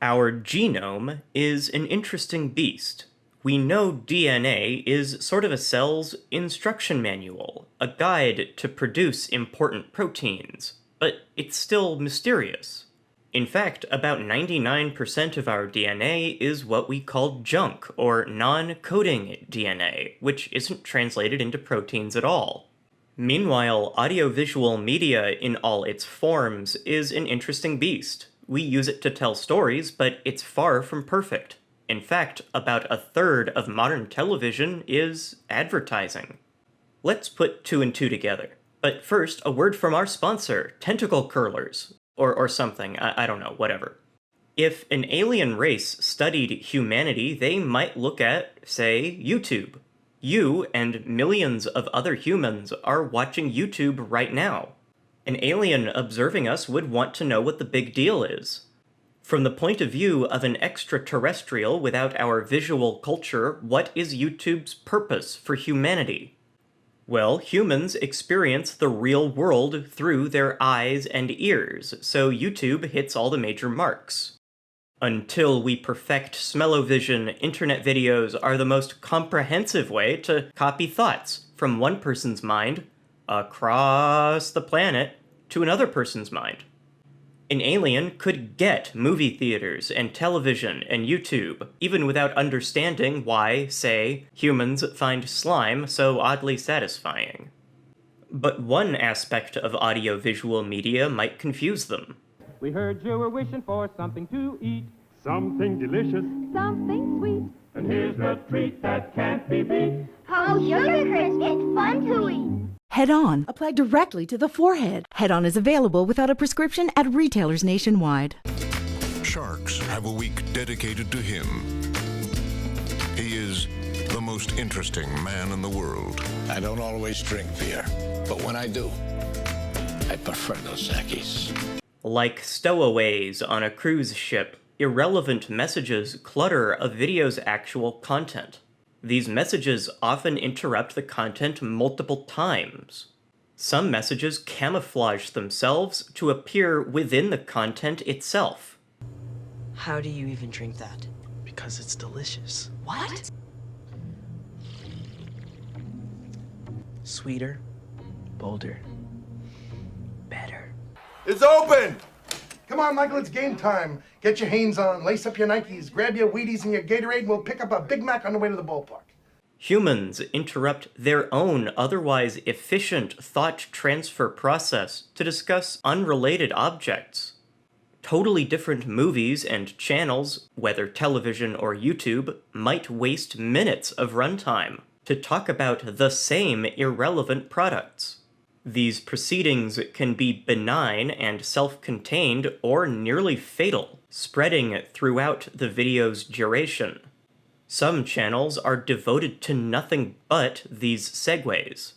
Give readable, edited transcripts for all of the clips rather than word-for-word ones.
Our genome is an interesting beast. We know DNA is sort of a cell's instruction manual, a guide to produce important proteins, but it's still mysterious. In fact, about 99% of our DNA is what we call junk, or non-coding DNA, which isn't translated into proteins at all. Meanwhile, audiovisual media in all its forms is an interesting beast. We use it to tell stories, but it's far from perfect. In fact, about a third of modern television is advertising. Let's put two and two together. But first, a word from our sponsor, Tentacle Curlers. Or something, I don't know, whatever. If an alien race studied humanity, they might look at, say, YouTube. You and millions of other humans are watching YouTube right now. An alien observing us would want to know what the big deal is. From the point of view of an extraterrestrial without our visual culture, what is YouTube's purpose for humanity? Well, humans experience the real world through their eyes and ears, so YouTube hits all the major marks. Until we perfect smell-o-vision, internet videos are the most comprehensive way to copy thoughts from one person's mind across the planet to another person's mind. An alien could get movie theaters and television and YouTube, even without understanding why, say, humans find slime so oddly satisfying. But one aspect of audiovisual media might confuse them. We heard you were wishing for something to eat. Something delicious. Something sweet. And here's the treat that can't be beat. Oh, Sugar Crisp, it's fun to eat. Head On, applied directly to the forehead. Head On is available without a prescription at retailers nationwide. Sharks have a week dedicated to him. He is the most interesting man in the world. I don't always drink beer, but when I do, I prefer Dos Equis. Like stowaways on a cruise ship, irrelevant messages clutter a video's actual content. These messages often interrupt the content multiple times. Some messages camouflage themselves to appear within the content itself. How do you even drink that? Because it's delicious. What? Sweeter, bolder, better. It's open! Come on, Michael, it's game time. Get your Hanes on, lace up your Nikes, grab your Wheaties and your Gatorade, and we'll pick up a Big Mac on the way to the ballpark. Humans interrupt their own otherwise efficient thought transfer process to discuss unrelated objects. Totally different movies and channels, whether television or YouTube, might waste minutes of runtime to talk about the same irrelevant products. These proceedings can be benign and self-contained or nearly fatal, spreading throughout the video's duration. Some channels are devoted to nothing but these segues.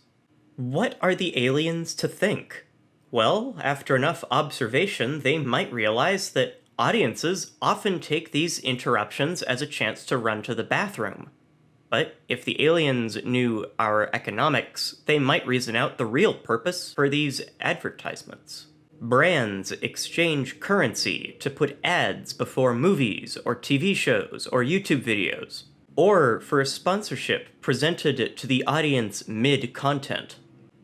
What are the aliens to think? Well, after enough observation, they might realize that audiences often take these interruptions as a chance to run to the bathroom. But if the aliens knew our economics, they might reason out the real purpose for these advertisements. Brands exchange currency to put ads before movies or TV shows or YouTube videos, or for a sponsorship presented to the audience mid-content.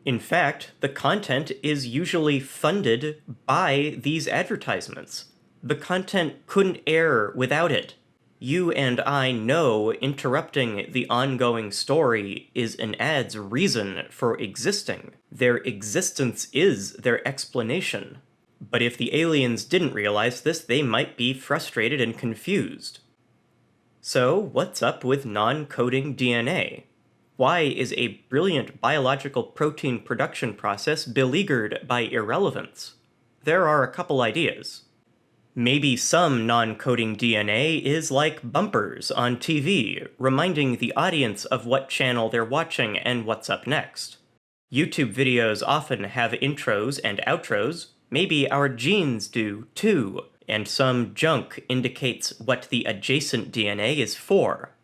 In fact, the content is usually funded by these advertisements. The content couldn't air without it. You and I know interrupting the ongoing story is an ad's reason for existing. Their existence is their explanation. But if the aliens didn't realize this, they might be frustrated and confused. So, what's up with non-coding DNA? Why is a brilliant biological protein production process beleaguered by irrelevance? There are a couple ideas. Maybe some non-coding DNA is like bumpers on TV, reminding the audience of what channel they're watching and what's up next. YouTube videos often have intros and outros. Maybe our genes do too, and some junk indicates what the adjacent DNA is for.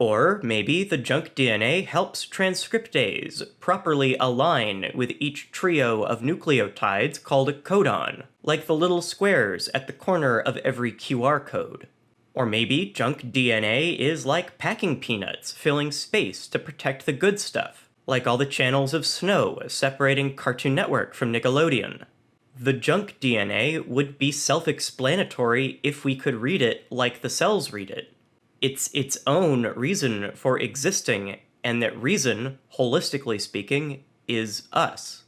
Or maybe the junk DNA helps transcriptase properly align with each trio of nucleotides called a codon, like the little squares at the corner of every QR code. Or maybe junk DNA is like packing peanuts, filling space to protect the good stuff, like all the channels of Snow separating Cartoon Network from Nickelodeon. The junk DNA would be self-explanatory if we could read it like the cells read it. It's its own reason for existing, and that reason, holistically speaking, is us.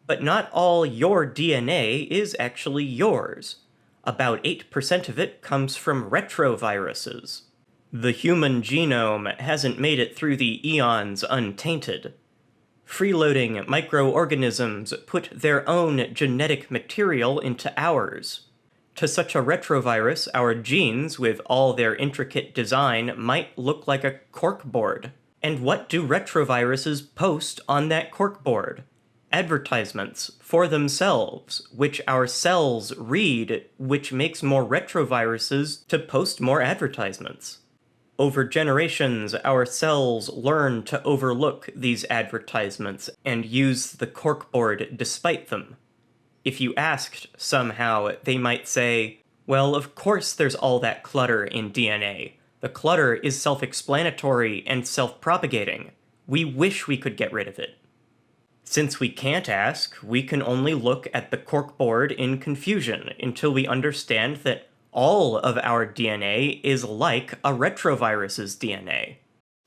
But not all your DNA is actually yours. About 8% of it comes from retroviruses. The human genome hasn't made it through the eons untainted. Freeloading microorganisms put their own genetic material into ours. To such a retrovirus, our genes, with all their intricate design, might look like a corkboard. And what do retroviruses post on that corkboard? Advertisements for themselves, which our cells read, which makes more retroviruses to post more advertisements. Over generations, our cells learn to overlook these advertisements and use the corkboard despite them. If you asked, somehow, they might say, well, of course there's all that clutter in DNA. The clutter is self-explanatory and self-propagating. We wish we could get rid of it. Since we can't ask, we can only look at the corkboard in confusion until we understand that all of our DNA is like a retrovirus's DNA.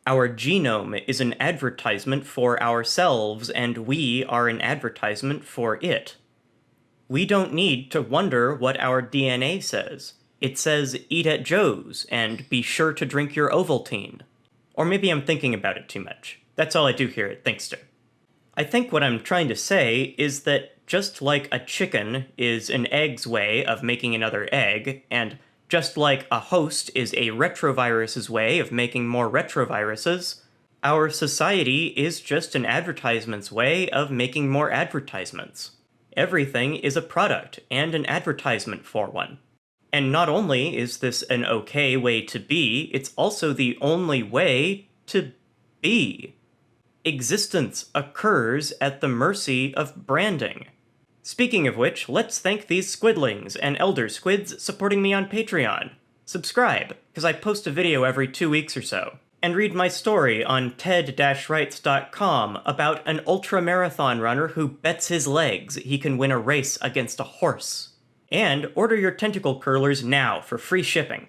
Our genome is an advertisement for ourselves, and we are an advertisement for it. We don't need to wonder what our DNA says. It says, eat at Joe's, and be sure to drink your Ovaltine. Or maybe I'm thinking about it too much. That's all I do here at Thinkster. I think what I'm trying to say is that just like a chicken is an egg's way of making another egg, and just like a host is a retrovirus's way of making more retroviruses, our society is just an advertisement's way of making more advertisements. Everything is a product and an advertisement for one. And not only is this an okay way to be, it's also the only way to be. Existence occurs at the mercy of branding. Speaking of which, let's thank these squidlings and elder squids supporting me on Patreon. Subscribe, because I post a video every 2 weeks or so. And read my story on ted-writes.com about an ultramarathon runner who bets his legs he can win a race against a horse. And order your tentacle curlers now for free shipping.